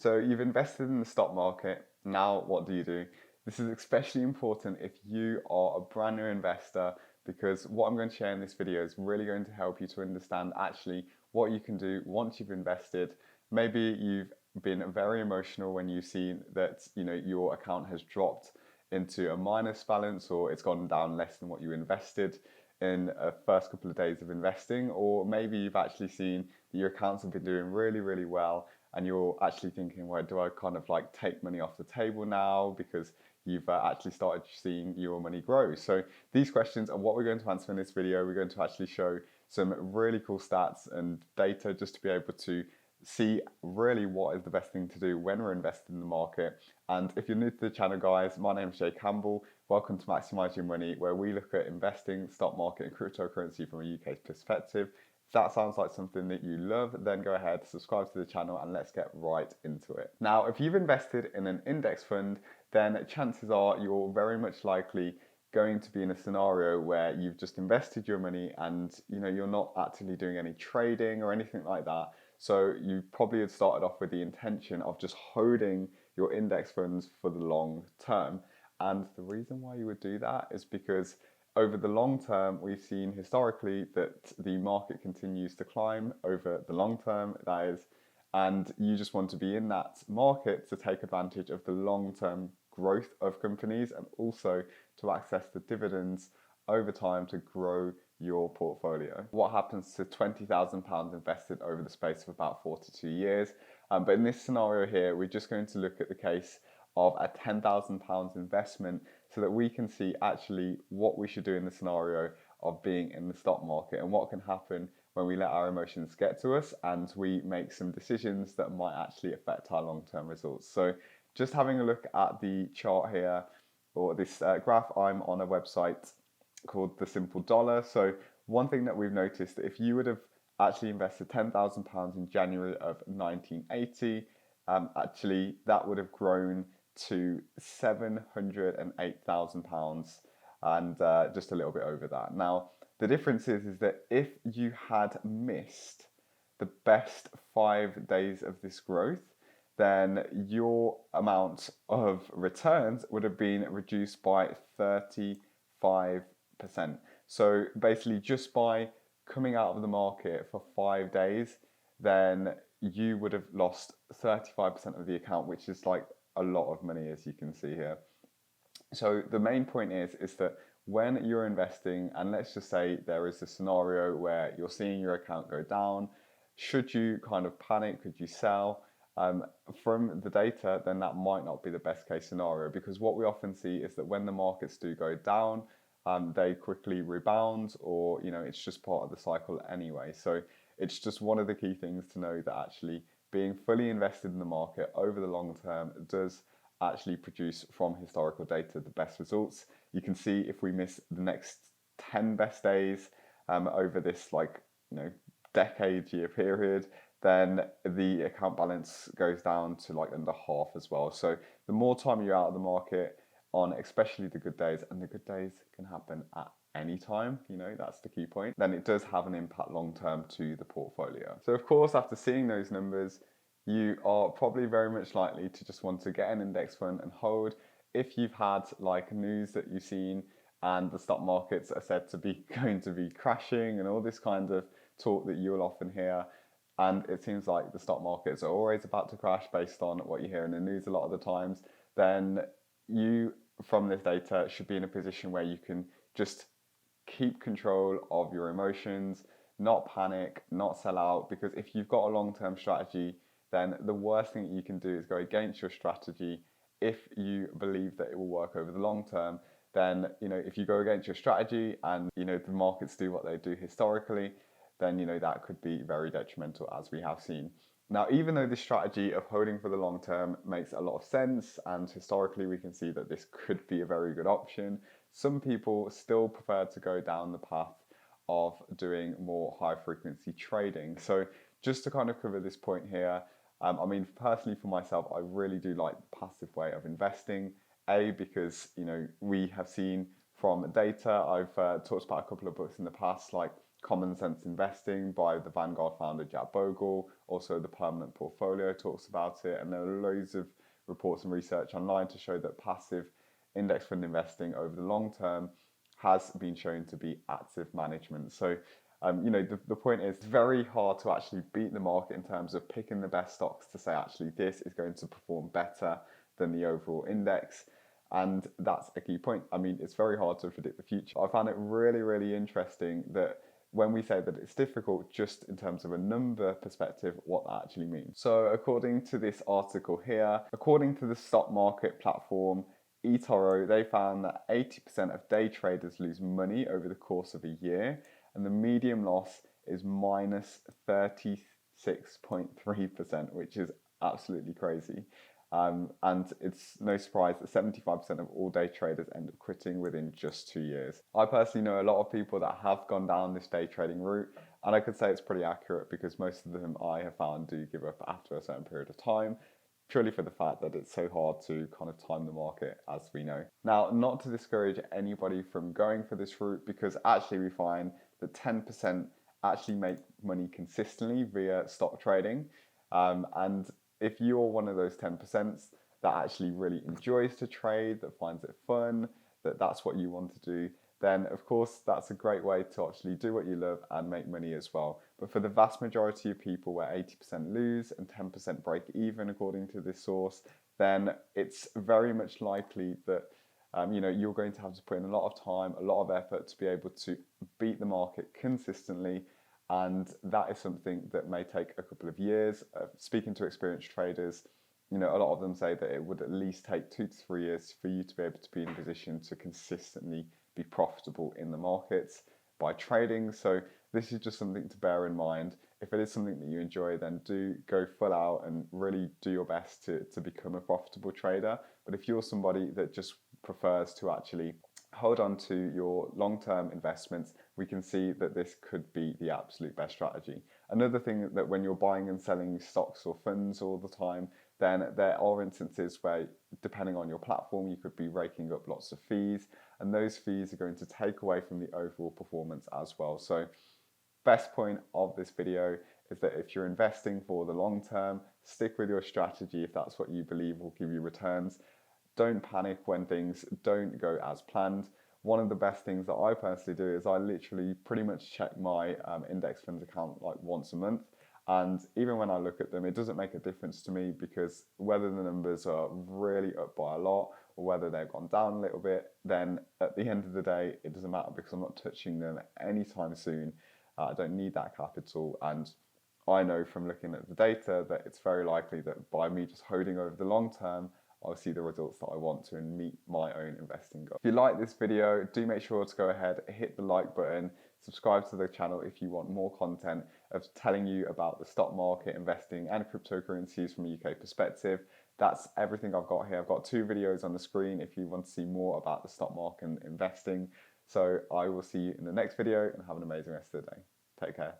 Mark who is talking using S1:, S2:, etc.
S1: So you've invested in the stock market. Now, what do you do? This is especially important if you are a brand new investor, because what I'm going to share in this video is really going to help you to understand actually what you can do once you've invested. Maybe you've been very emotional when you've seen that your account has dropped into a minus balance, or it's gone down less than what you invested in a first couple of days of investing, or maybe you've actually seen that your accounts have been doing really, really well and you're actually thinking, well, do I kind of like take money off the table now because you've actually started seeing your money grow? So these questions are what we're going to answer in this video. We're going to actually show some really cool stats and data just to be able to see really what is the best thing to do when we're investing in the market. And if you're new to the channel, guys, my name is Jay Campbell. Welcome to Maximise Your Money, where we look at investing, stock market and cryptocurrency from a UK perspective. If that sounds like something that you love, then go ahead, subscribe to the channel and let's get right into it. Now, if you've invested in an index fund, then chances are you're very much likely going to be in a scenario where you've just invested your money and you're not actively doing any trading or anything like that. So you probably had started off with the intention of just holding your index funds for the long term. And the reason why you would do that is because over the long term, we've seen historically that the market continues to climb over the long term, that is, and you just want to be in that market to take advantage of the long-term growth of companies and also to access the dividends over time to grow your portfolio. What happens to £20,000 invested over the space of about 42 years? But in this scenario here, we're just going to look at the case of a £10,000 investment so that we can see actually what we should do in the scenario of being in the stock market and what can happen when we let our emotions get to us and we make some decisions that might actually affect our long-term results. So just having a look at the chart here, or this graph, I'm on a website called The Simple Dollar. So one thing that we've noticed, that if you would have actually invested £10,000 in January of 1980, actually that would have grown to £708,000 and just a little bit over that. Now, the difference is that if you had missed the best 5 days of this growth, then your amount of returns would have been reduced by 35%. So basically, just by coming out of the market for 5 days, then you would have lost 35% of the account, which is like a lot of money, as you can see here. So the main point is that when you're investing, and let's just say there is a scenario where you're seeing your account go down, should you kind of panic? Could you sell? From the data, then that might not be the best case scenario, because what we often see is that when the markets do go down, they quickly rebound, or it's just part of the cycle anyway. So it's just one of the key things to know, that actually being fully invested in the market over the long term does actually produce, from historical data, the best results. You can see if we miss the next 10 best days over this decade year period, then the account balance goes down to like under half as well. So the more time you're out of the market on, especially the good days, and the good days can happen at any time, that's the key point, then it does have an impact long term to the portfolio. So of course, after seeing those numbers, you are probably very much likely to just want to get an index fund and hold. If you've had like news that you've seen and the stock markets are said to be going to be crashing and all this kind of talk that you'll often hear, and it seems like the stock markets are always about to crash based on what you hear in the news a lot of the times, then you, from this data, should be in a position where you can just keep control of your emotions, not panic, not sell out, because if you've got a long-term strategy, then the worst thing that you can do is go against your strategy. If you believe that it will work over the long term, then if you go against your strategy and the markets do what they do historically, then that could be very detrimental, as we have seen. Now, even though this strategy of holding for the long term makes a lot of sense, and historically we can see that this could be a very good option, some people still prefer to go down the path of doing more high frequency trading. So just to kind of cover this point here, personally for myself, I really do like the passive way of investing. Because we have seen from data, I've talked about a couple of books in the past, like Common Sense Investing by the Vanguard founder Jack Bogle. Also, the Permanent Portfolio talks about it, and there are loads of reports and research online to show that passive index fund investing over the long term has been shown to be active management. So, the point is, it's very hard to actually beat the market in terms of picking the best stocks to say, actually, this is going to perform better than the overall index. And that's a key point. I mean, it's very hard to predict the future. I found it really, really interesting that when we say that it's difficult, just in terms of a number perspective, what that actually means. So according to this article here, according to the stock market platform eToro, they found that 80% of day traders lose money over the course of a year, and the median loss is minus 36.3%, which is absolutely crazy. And it's no surprise that 75% of all day traders end up quitting within just 2 years. I personally know a lot of people that have gone down this day trading route, and I could say it's pretty accurate because most of them I have found do give up after a certain period of time, purely for the fact that it's so hard to kind of time the market, as we know. Now, not to discourage anybody from going for this route, because actually we find that 10% actually make money consistently via stock trading, and if you're one of those 10% that actually really enjoys to trade, that finds it fun, that's what you want to do, then of course that's a great way to actually do what you love and make money as well. But for the vast majority of people where 80% lose and 10% break even according to this source, then it's very much likely that you're going to have to put in a lot of time, a lot of effort to be able to beat the market consistently. And that is something that may take a couple of years. Speaking to experienced traders, a lot of them say that it would at least take 2 to 3 years for you to be able to be in a position to consistently be profitable in the markets by trading. So this is just something to bear in mind. If it is something that you enjoy, then do go full out and really do your best to become a profitable trader. But if you're somebody that just prefers to actually hold on to your long-term investments, we can see that this could be the absolute best strategy. Another thing that when you're buying and selling stocks or funds all the time, then there are instances where, depending on your platform, you could be raking up lots of fees, and those fees are going to take away from the overall performance as well. So best point of this video is that if you're investing for the long term, stick with your strategy if that's what you believe will give you returns. Don't panic when things don't go as planned. One of the best things that I personally do is I literally pretty much check my index funds account like once a month. And even when I look at them, it doesn't make a difference to me, because whether the numbers are really up by a lot or whether they've gone down a little bit, then at the end of the day, it doesn't matter because I'm not touching them anytime soon. I don't need that capital. And I know from looking at the data that it's very likely that by me just holding over the long term, I'll see the results that I want to and meet my own investing goals. If you like this video, do make sure to go ahead, hit the like button, subscribe to the channel if you want more content of telling you about the stock market, investing and cryptocurrencies from a UK perspective. That's everything I've got here. I've got 2 videos on the screen if you want to see more about the stock market and investing. So I will see you in the next video and have an amazing rest of the day. Take care.